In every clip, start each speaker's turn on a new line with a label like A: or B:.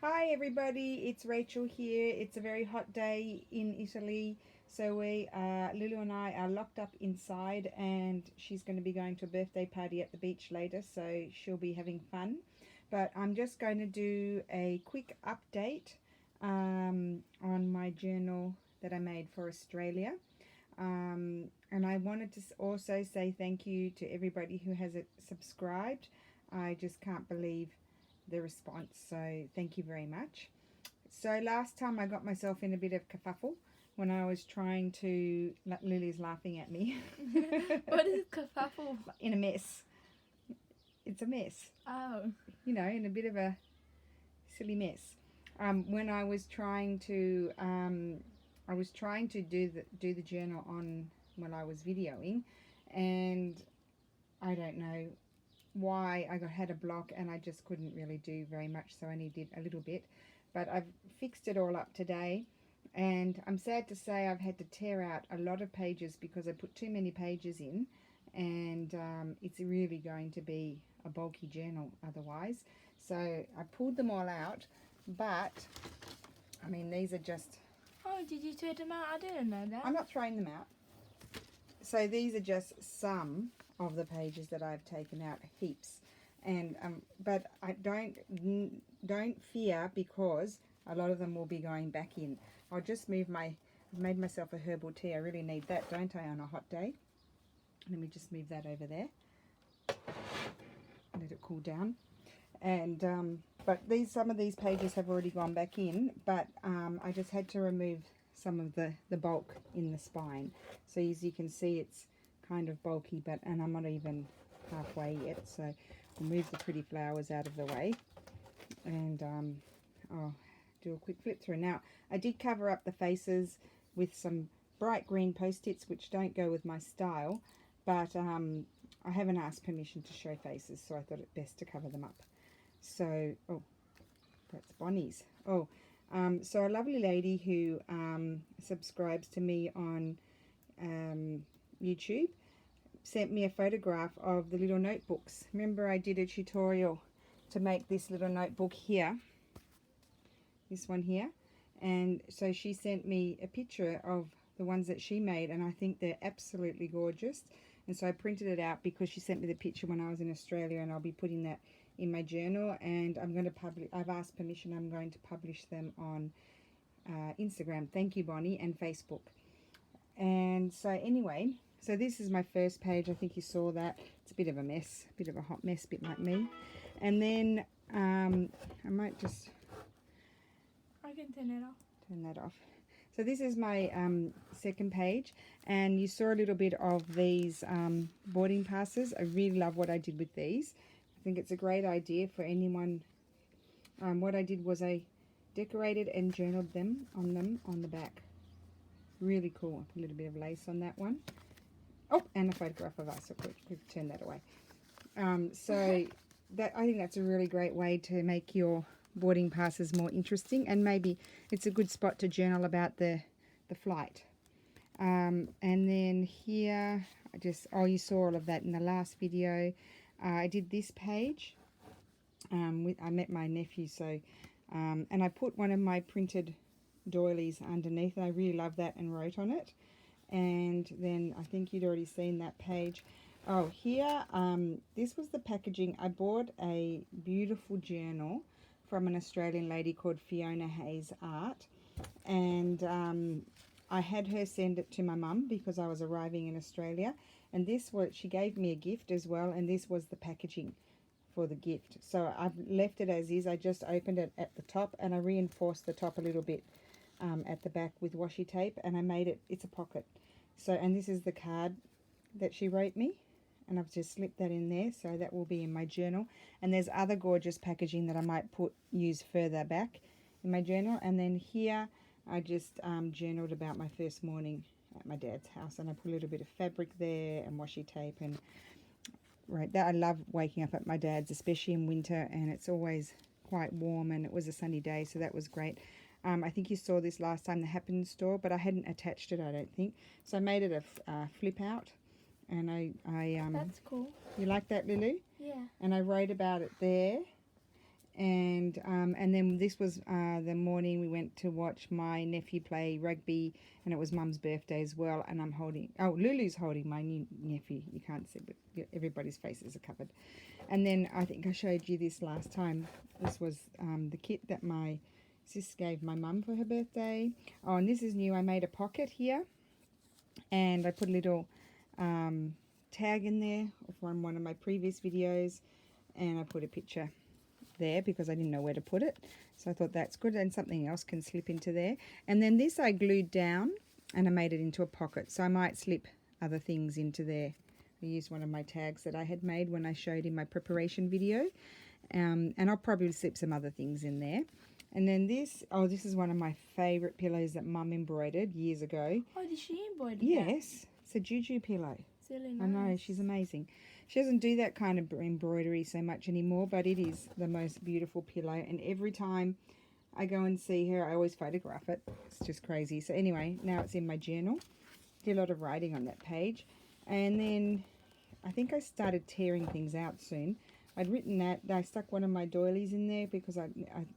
A: Hi everybody, it's Rachel here. It's a very hot day in Italy, so Lulu and I are locked up inside, and she's going to be going to a birthday party at the beach later, so she'll be having fun. But I'm just going to do a quick update on my journal that I made for Australia. And I wanted to also say thank you to everybody who has subscribed. I just can't believe the response, so thank you very much. So last time I got myself in a bit of kerfuffle when I was trying to, Lily's laughing at me.
B: What is kerfuffle?
A: In a mess. It's a mess.
B: Oh.
A: You know, in a bit of a silly mess. When I was trying to do the journal on while I was videoing, and I don't know why I had a block and I just couldn't really do very much, so I only did a little bit. But I've fixed it all up today, and I'm sad to say I've had to tear out a lot of pages because I put too many pages in, and it's really going to be a bulky journal otherwise. So I pulled them all out, but I mean, these are just...
B: Oh, did you tear them out? I didn't know that.
A: I'm not throwing them out. So these are just some of the pages that I've taken out, heaps. And but I don't fear, because a lot of them will be going back in. I'll just move I've made myself a herbal tea. I really need that, don't I, on a hot day? Let me just move that over there. Let it cool down. And but some of these pages have already gone back in, but I just had to remove some of the bulk in the spine. So as you can see, it's kind of bulky, and I'm not even halfway yet. So I'll move the pretty flowers out of the way, and I'll do a quick flip through. Now, I did cover up the faces with some bright green post-its, which don't go with my style, but I haven't asked permission to show faces, so I thought it best to cover them up. So, oh, that's Bonnie's. Oh, so a lovely lady who subscribes to me on YouTube sent me a photograph of the little notebooks. Remember, I did a tutorial to make this little notebook here, this one here, and so she sent me a picture of the ones that she made, and I think they're absolutely gorgeous. And so I printed it out because she sent me the picture when I was in Australia, and I'll be putting that in my journal, and I'm going to publish. I've asked permission. I'm going to publish them on Instagram. Thank you, Bonnie, and Facebook. And so anyway, so this is my first page. I think you saw that. It's a bit of a mess, a bit of a hot mess, a bit like me. And then I might just...
B: I can turn it off.
A: Turn that off. So this is my second page, and you saw a little bit of these boarding passes. I really love what I did with these. I think it's a great idea for anyone. What I did was I decorated and journaled them on the back. Really cool. I put a little bit of lace on that one. Oh, and a photograph of us. So quick turn that away. So that, I think that's a really great way to make your boarding passes more interesting, and maybe it's a good spot to journal about the flight. And then here, you saw all of that in the last video. I did this page. I met my nephew, so and I put one of my printed doilies underneath, and I really love that, and wrote on it. And then I think you'd already seen that page. Oh, here, this was the packaging. I bought a beautiful journal from an Australian lady called Fiona Hayes Art, and I had her send it to my mum because I was arriving in Australia, and she gave me a gift as well, and this was the packaging for the gift. So I've left it as is. I just opened it at the top, and I reinforced the top a little bit at the back with washi tape, and I made it's a pocket. So, and this is the card that she wrote me, and I've just slipped that in there, so that will be in my journal. And there's other gorgeous packaging that I might use further back in my journal. And then here I just journaled about my first morning at my dad's house, and I put a little bit of fabric there and washi tape, and right, that I love waking up at my dad's, especially in winter, and it's always quite warm, and it was a sunny day, so that was great. I think you saw this last time, the Happen store, but I hadn't attached it, I don't think. So I made it a flip out, and I
B: That's cool.
A: You like that, Lulu?
B: Yeah.
A: And I wrote about it there, And then this was the morning we went to watch my nephew play rugby, and it was Mum's birthday as well, and I'm holding, oh, Lulu's holding my new nephew. You can't see, but everybody's faces are covered. And then I think I showed you this last time. This was the kit that my sis gave my mum for her birthday. Oh, and this is new. I made a pocket here, and I put a little tag in there from one of my previous videos, and I put a picture there because I didn't know where to put it, so I thought that's good, and something else can slip into there. And then this I glued down and I made it into a pocket, so I might slip other things into there. I used one of my tags that I had made when I showed in my preparation video, and I'll probably slip some other things in there. And then this, oh, this is one of my favorite pillows that Mum embroidered years ago.
B: Oh, did she embroider that?
A: Yes, it's a juju pillow.
B: It's really nice.
A: I know, she's amazing. She doesn't do that kind of embroidery so much anymore, but it is the most beautiful pillow. And every time I go and see her, I always photograph it. It's just crazy. So anyway, now it's in my journal. Did a lot of writing on that page. And then I think I started tearing things out soon. I'd written that. I stuck one of my doilies in there because I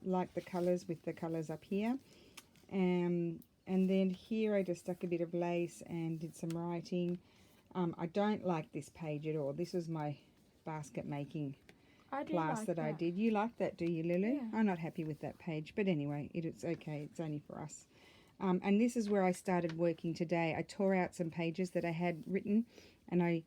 A: like the colours with the colours up here. And then here I just stuck a bit of lace and did some writing. I don't like this page at all. This was my basket making class
B: like
A: that I did. You like that, do you, Lulu?
B: Yeah.
A: I'm not happy with that page, but anyway, it's okay. It's only for us. And this is where I started working today. I tore out some pages that I had written, and I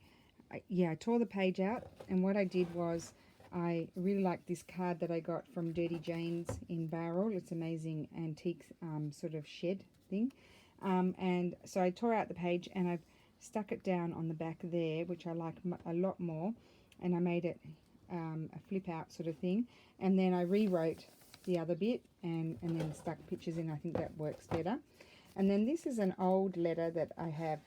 A: tore the page out. And what I did was, I really like this card that I got from Dirty Jane's in Barrel. It's amazing antique sort of shed thing. And so I tore out the page and I've stuck it down on the back there, which I like a lot more, and I made it a flip out sort of thing, and then I rewrote the other bit and then stuck pictures in. I think that works better. And then this is an old letter that I have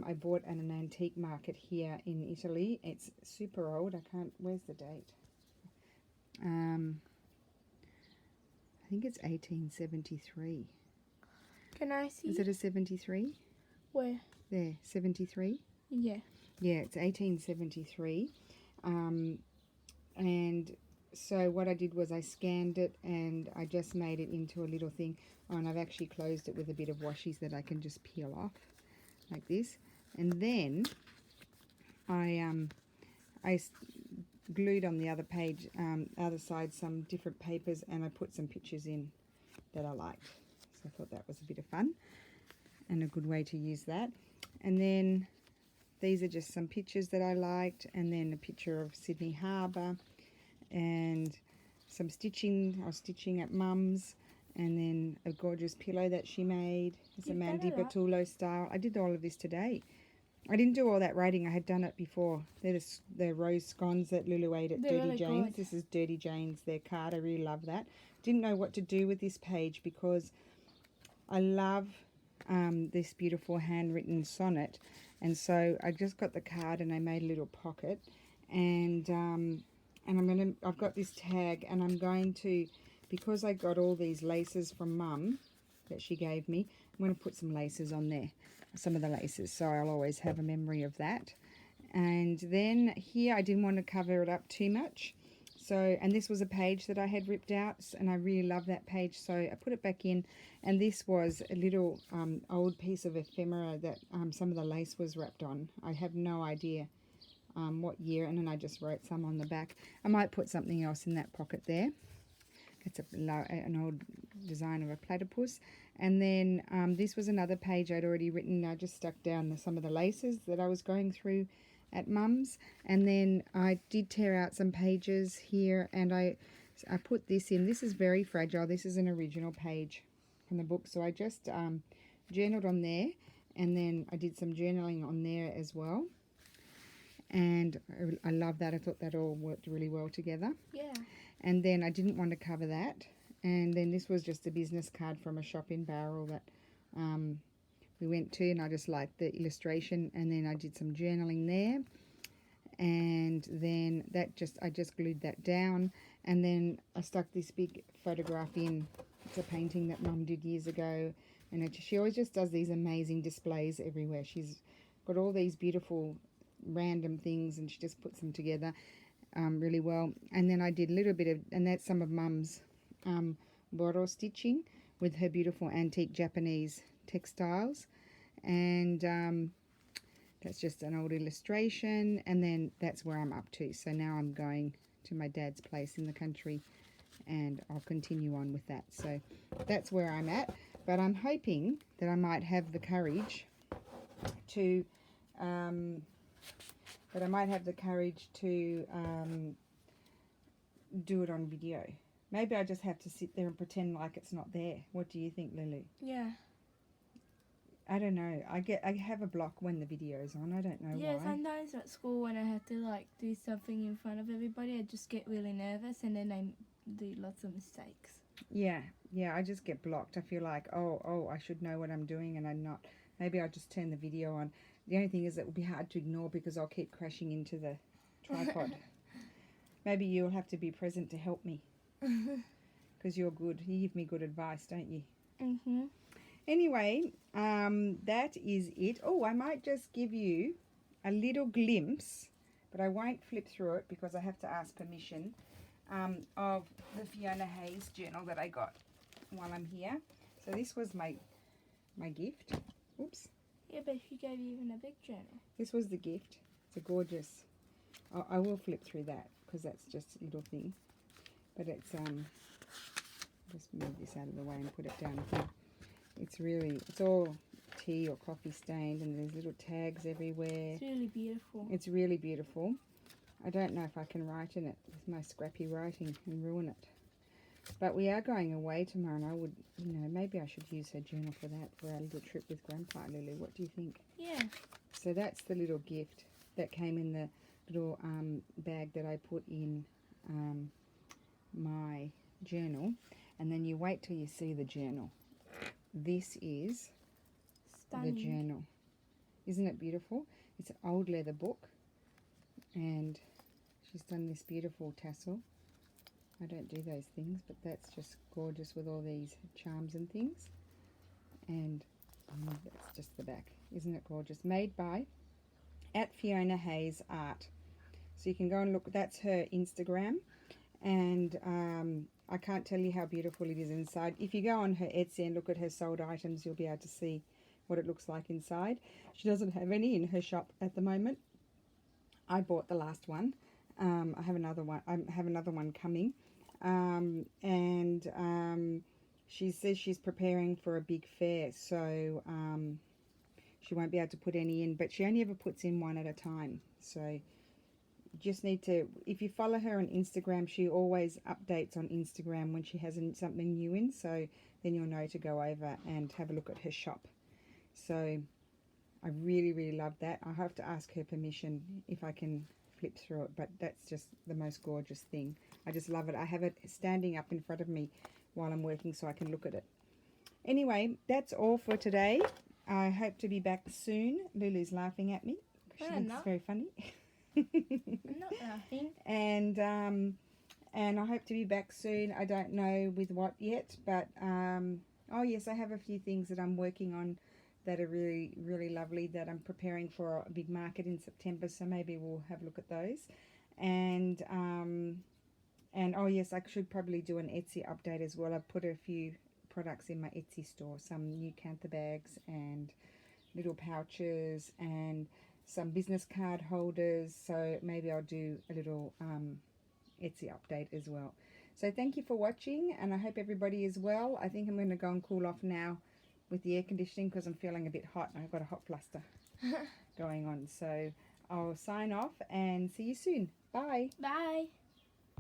A: I bought at an antique market here in Italy. It's super old. Where's the date? I think it's 1873.
B: Can I see?
A: Is it a 73?
B: Where?
A: There, 73.
B: Yeah.
A: Yeah, it's 1873. And so what I did was I scanned it and I just made it into a little thing. Oh, and I've actually closed it with a bit of washies that I can just peel off like this. And then I glued on the other page, other side, some different papers, and I put some pictures in that I liked. So I thought that was a bit of fun and a good way to use that. And then these are just some pictures that I liked, and then a picture of Sydney Harbour and some stitching. I was stitching at Mum's, and then a gorgeous pillow that she made. It's a Mandy Bertullo style. I did all of this today. I didn't do all that writing. I had done it before. They're the rose scones that Lulu ate at Dirty Jane's. Good. This is Dirty Jane's, their card. I really love that. Didn't know what to do with this page because I love this beautiful handwritten sonnet, and so I just got the card and I made a little pocket, and I've got this tag, and I'm going to, because I got all these laces from Mum that she gave me, I'm going to put some laces on there, some of the laces, so I'll always have a memory of that. And then here I didn't want to cover it up too much. So, and this was a page that I had ripped out, and I really love that page, so I put it back in. And this was a little old piece of ephemera that some of the lace was wrapped on. I have no idea what year, and then I just wrote some on the back. I might put something else in that pocket there. It's an old design of a platypus. And then this was another page I'd already written. I just stuck down some of the laces that I was going through at Mum's, and then I did tear out some pages here, and I put this in. This is very fragile. This is an original page from the book, so I just journaled on there, and then I did some journaling on there as well, and I love that. I thought that all worked really well together.
B: Yeah.
A: And then I didn't want to cover that, and then this was just a business card from a shop in Barrel that we went to, and I just liked the illustration, and then I did some journaling there, and then I just glued that down, and then I stuck this big photograph in. It's a painting that Mum did years ago, and she always just does these amazing displays everywhere. She's got all these beautiful random things, and she just puts them together. really well. And then I did a little bit of, and that's some of Mum's boro stitching with her beautiful antique Japanese textiles. And that's just an old illustration, and then that's where I'm up to. So now I'm going to my dad's place in the country, and I'll continue on with that. So that's where I'm at, but I'm hoping that I might have the courage to do it on video. Maybe I just have to sit there and pretend like it's not there. What do you think, Lulu?
B: Yeah.
A: I don't know. I have a block when the video's on. I don't know
B: Yeah,
A: why.
B: sometimes at school when I have to like do something in front of everybody, I just get really nervous and then I do lots of mistakes.
A: Yeah, I just get blocked. I feel like, oh, I should know what I'm doing, and I'm not. Maybe I'll just turn the video on. The only thing is it will be hard to ignore because I'll keep crashing into the tripod. Maybe you'll have to be present to help me because you're good. You give me good advice, don't you?
B: Mhm.
A: Anyway, that is it. Oh, I might just give you a little glimpse, but I won't flip through it because I have to ask permission, of the Fiona Hayes journal that I got while I'm here. So this was my gift. Oops.
B: Yeah, but he gave you even a big journal.
A: This was the gift. It's a gorgeous. I will flip through that because that's just a little thing. But it's just move this out of the way and put it down here. It's all tea or coffee stained, and there's little tags everywhere.
B: It's really beautiful.
A: It's really beautiful. I don't know if I can write in it with my scrappy writing and ruin it. But we are going away tomorrow, and I would, maybe I should use her journal for that, for our little trip with Grandpa, Lulu. What do you think?
B: Yeah.
A: So that's the little gift that came in the little bag that I put in my journal. And then you wait till you see the journal. This is
B: Stunning.
A: the journal. Isn't it beautiful? It's an old leather book, and she's done this beautiful tassel. I don't do those things, but that's just gorgeous with all these charms and things. And that's just the back. Isn't it gorgeous? Made by @Fiona Hayes Art. So you can go and look. That's her Instagram, and I can't tell you how beautiful it is inside. If you go on her Etsy and look at her sold items, you'll be able to see what it looks like inside. She doesn't have any in her shop at the moment. I bought the last one. I have another one coming, and she says she's preparing for a big fair, so she won't be able to put any in, but she only ever puts in one at a time. So you just need to, if you follow her on Instagram, she always updates on Instagram when she has something new in, so then you'll know to go over and have a look at her shop. So I really, really love that. I have to ask her permission if I can flip through it, but that's just the most gorgeous thing. I just love it. I have it standing up in front of me while I'm working so I can look at it. Anyway, that's all for today. I hope to be back soon. Lulu's laughing at me. She thinks it's very funny.
B: I'm not laughing.
A: And I hope to be back soon. I don't know with what yet, but oh yes, I have a few things that I'm working on that are really, really lovely that I'm preparing for a big market in September, so maybe we'll have a look at those. And oh yes, I should probably do an Etsy update as well. I've put a few products in my Etsy store, some new Cantha bags and little pouches and some business card holders, so maybe I'll do a little Etsy update as well. So thank you for watching, and I hope everybody is well. I think I'm going to go and cool off now with the air conditioning because I'm feeling a bit hot and I've got a hot fluster going on. So I'll sign off and see you soon. Bye.
B: Bye.